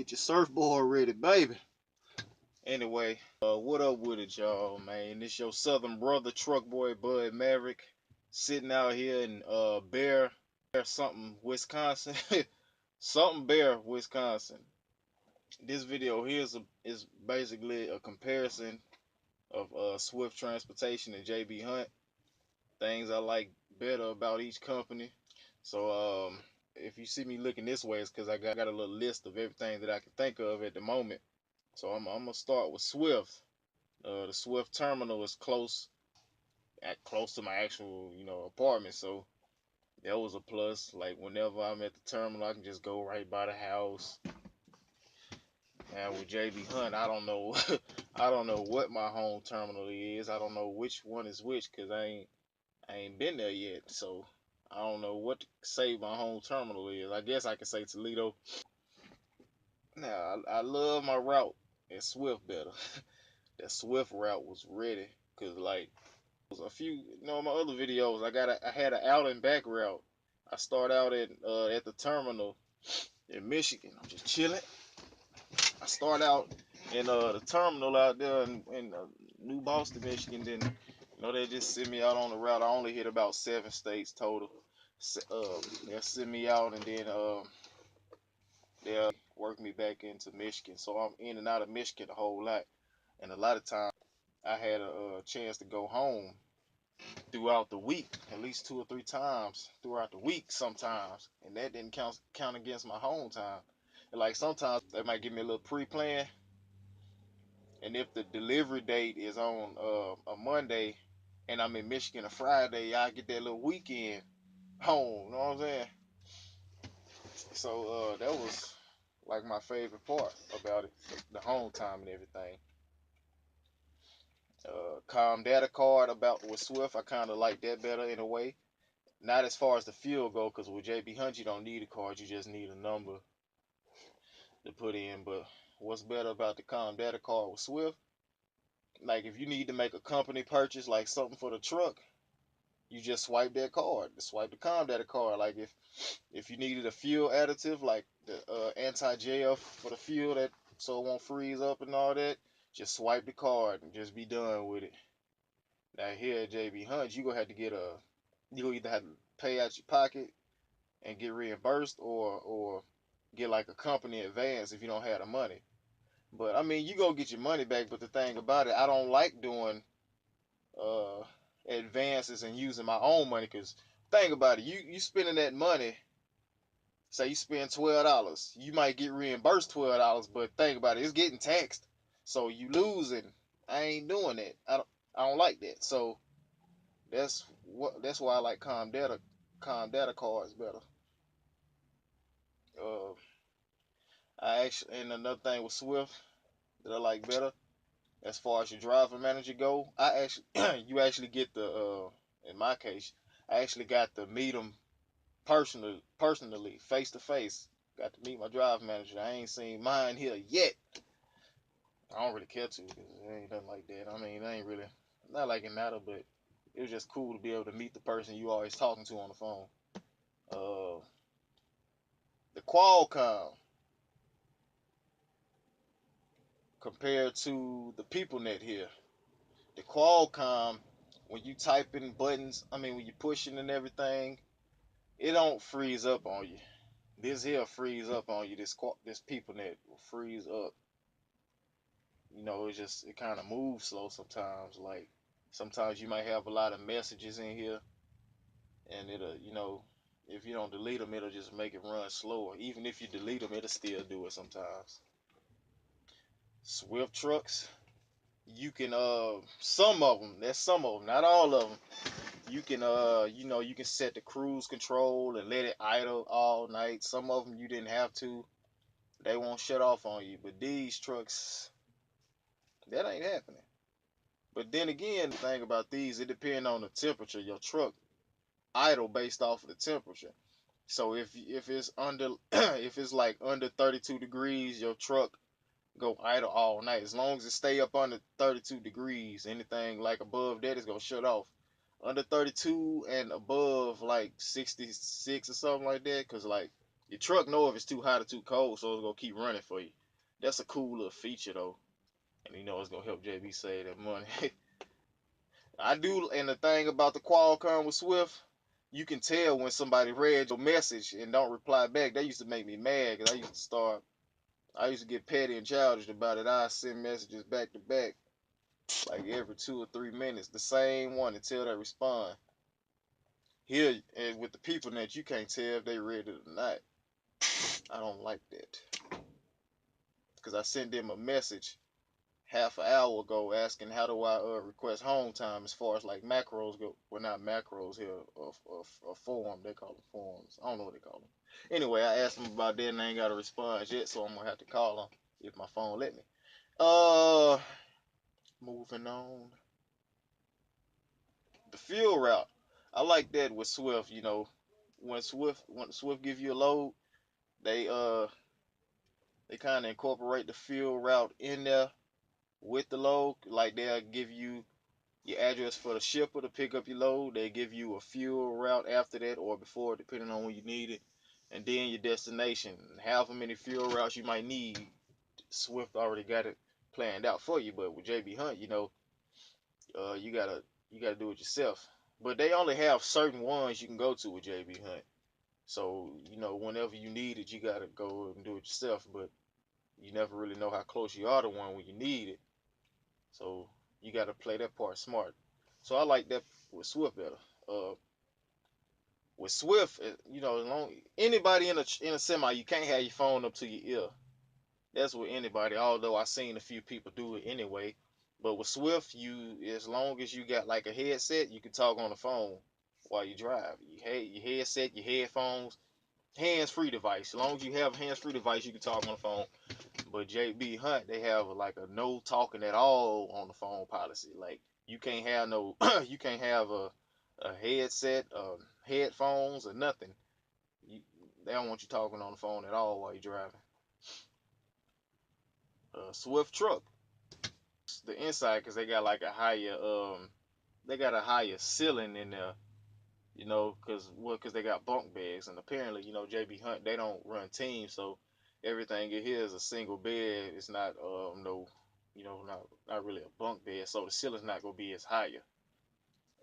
Get your surfboard ready, baby. Anyway, what up with it, y'all, man? This your southern brother, truck boy Bud-Maverick, sitting out here in Bear something, Wisconsin. Something Bear, Wisconsin. This video here is basically a comparison of Swift Transportation and JB Hunt. Things I like better about each company. So if you see me looking this way, it's because I got a little list of everything that I can think of at the moment. So I'm gonna start with Swift. The Swift terminal is close to my actual apartment, so that was a plus. Like whenever I'm at the terminal, I can just go right by the house. And with JB Hunt, I don't know, I don't know what my home terminal is. I don't know which one is which because I ain't been there yet. So I don't know what to say my home terminal is. I guess I can say Toledo. Now I love my route at Swift better. That Swift route was ready because like a few, my other videos, I had an out and back route. I start out at the terminal in Michigan. I'm just chilling. I start out in the terminal out there in New Boston, Michigan. Then they just send me out on the route. I only hit about 7 states total. They'll send me out and then they'll work me back into Michigan. So I'm in and out of Michigan a whole lot. And a lot of times I had a chance to go home throughout the week, at least 2 or 3 times throughout the week sometimes, and that didn't count against my home time. And like sometimes they might give me a little pre-plan, and if the delivery date is on a Monday, and I'm in Michigan a Friday, I get that little weekend home. You know what I'm saying? So that was like my favorite part about it, the home time and everything. Calm data card about with Swift, I kind of like that better in a way. Not as far as the field go, because with JB Hunt you don't need a card, you just need a number to put in. But what's better about the Calm Data card with Swift? Like if you need to make a company purchase, like something for the truck, you just swipe that card. Just swipe the Calm Data card. Like if you needed a fuel additive, like the anti-gel for the fuel that so it won't freeze up and all that, just swipe the card and just be done with it. Now here at JB Hunt, you gonna have to you gonna either have to pay out your pocket and get reimbursed or get like a company advance if you don't have the money. But I mean, you go get your money back. But the thing about it, I don't like doing uh, advances and using my own money. Cause think about it, you spending that money. Say you spend $12, you might get reimbursed $12. But think about it, it's getting taxed, so you losing. I ain't doing that. I don't like that. So that's why I like Calm Data cards better. Uh, I actually, and another thing with Swift that I like better, as far as your driver manager go, I actually you actually get the in my case, I actually got to meet them personally, face to face. Got to meet my driver manager. I ain't seen mine here yet. I don't really care to because it ain't nothing like that. I mean, it ain't really not like it matter, but it was just cool to be able to meet the person you always talking to on the phone. Uh, the Qualcomm compared to the PeopleNet here. The Qualcomm, when you type in buttons, I mean when you pushing and everything, it don't freeze up on you. This here freeze up on you. This PeopleNet will freeze up. It kind of moves slow sometimes. Like sometimes you might have a lot of messages in here, and if you don't delete them, it'll just make it run slower. Even if you delete them, it'll still do it sometimes. Swift trucks, you can some of them. There's some of them, not all of them. You can you can set the cruise control and let it idle all night. Some of them you didn't have to. They won't shut off on you. But these trucks, that ain't happening. But then again, the thing about these, it depends on the temperature. Your truck idle based off of the temperature. So if it's under if it's like under 32 degrees, your truck go idle all night. As long as it stay up under 32 degrees, anything like above that is gonna shut off. Under 32 and above like 66 or something like that, cause like Your truck know if it's too hot or too cold, so it's gonna keep running for you. That's a cool little feature though, and you know it's gonna help JB save that money. I do, and the thing about the Qualcomm with Swift, you can tell when somebody read your message and don't reply back. That used to make me mad because I used to get petty and childish about it. I send messages back to back, like every 2 or 3 minutes, the same one until they respond. Here, and with the people that you can't tell if they read it or not. I don't like that because I sent them a message half an hour ago asking how do I request home time as far as like macros go. Well, not macros here, a form. They call them forms. I don't know what they call them. Anyway, I asked them about that and I ain't got a response yet, so I'm gonna have to call them if my phone let me. Uh, Moving on. The fuel route. I like that with Swift. You know, when Swift give you a load, they uh they kind of incorporate the fuel route in there with the load. Like they'll give you your address for the shipper to pick up your load. They give you a fuel route after that or before, depending on when you need it, and then your destination. However many fuel routes you might need, Swift already got it planned out for you. But with JB Hunt, you know, you gotta do it yourself. But they only have certain ones you can go to with JB Hunt. So you know, whenever you need it, you gotta go and do it yourself. But you never really know how close you are to one when you need it. So you got to play that part smart. So I like that with Swift better. Uh, with Swift, you know, anybody in a semi, you can't have your phone up to your ear. That's with anybody. Although I seen a few people do it anyway. But with Swift, as long as you got like a headset, you can talk on the phone while you drive. Your headset, your headphones, hands-free device. As long as you have a hands-free device, you can talk on the phone. But JB Hunt, they have like a no talking at all on the phone policy. Like you can't have no, you can't have a headset, headphones, or nothing. You, they don't want you talking on the phone at all while you're driving. Swift truck, the inside, because they got a higher ceiling in there. You know, because they got bunk beds, and apparently, you know, JB Hunt they don't run teams, so everything in here is a single bed. It's not no, you know, not really a bunk bed, so the ceiling's not gonna be as higher.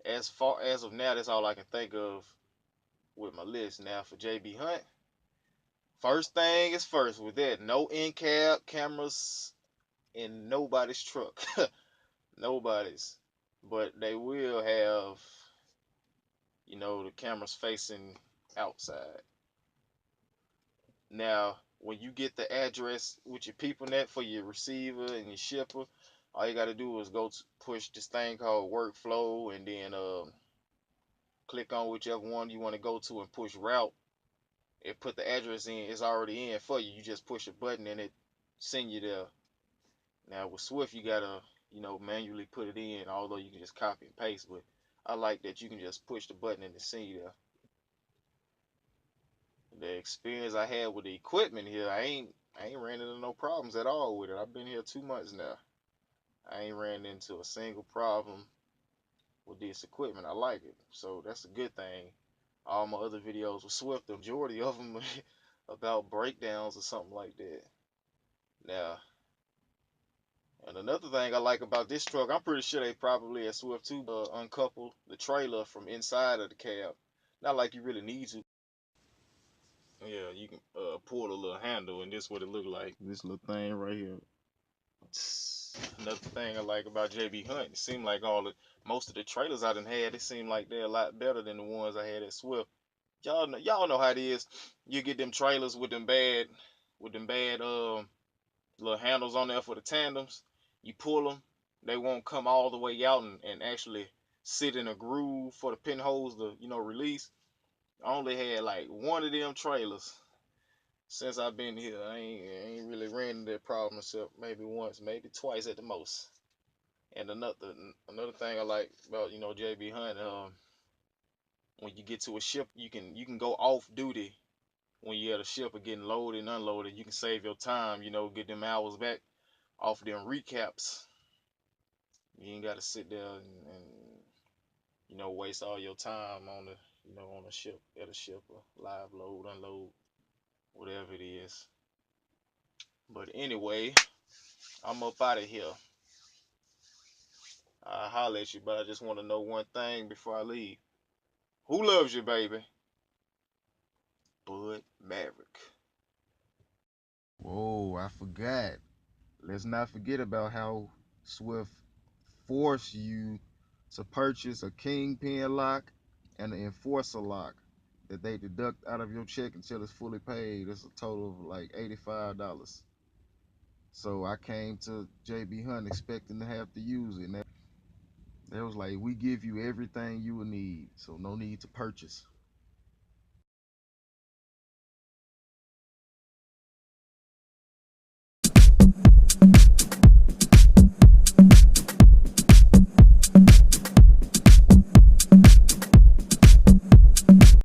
As far as of now, that's all I can think of with my list. Now for JB Hunt, first thing is first with that, no in cab cameras in nobody's truck, nobody's, but they will have, you know, the cameras facing outside. Now, when you get the address with your people net for your receiver and your shipper, all you got to do is go to push this thing called workflow and then click on whichever one you want to go to and push route. It put the address in, it's already in for you. You just push a button and it send you there. Now with Swift, you gotta, you know, manually put it in, although you can just copy and paste. But I like that you can just push the button and it send you there. The experience I had with the equipment here, I ain't ran into no problems at all with it. I've been here 2 months now. I ain't ran into a single problem with this equipment. I like it, so that's a good thing. All my other videos with Swift, the majority of them about breakdowns or something like that. Now, and another thing I like about this truck, I'm pretty sure they probably at Swift too uncouple the trailer from inside of the cab. Not like you really need to. Yeah, you can pull the little handle, and this is what it look like. This little thing right here. Another thing I like about JB Hunt, it seemed like most of the trailers I done had, it seemed like they're a lot better than the ones I had at Swift. Y'all know how it is. You get them trailers with them bad little handles on there for the tandems. You pull them, they won't come all the way out and actually sit in a groove for the pinholes to release. I only had like one of them trailers since I've been here. I ain't really ran into that problem except maybe once, maybe twice at the most. And another thing I like about JB Hunt, when you get to a ship, you can go off duty when you're at a ship or getting loaded and unloaded. You can save your time, get them hours back off them recaps. You ain't got to sit there and waste all your time on the ship, at a ship, or live load, unload. whatever it is. But anyway, I'm up out of here. I'll holler at you, but I just want to know one thing before I leave. Who loves you, baby? Bud Maverick. Whoa, I forgot. Let's not forget about how Swift force you to purchase a kingpin lock and an enforcer lock that they deduct out of your check until it's fully paid. It's a total of like $85. So I came to JB Hunt expecting to have to use it. And they was like, we give you everything you will need, so no need to purchase.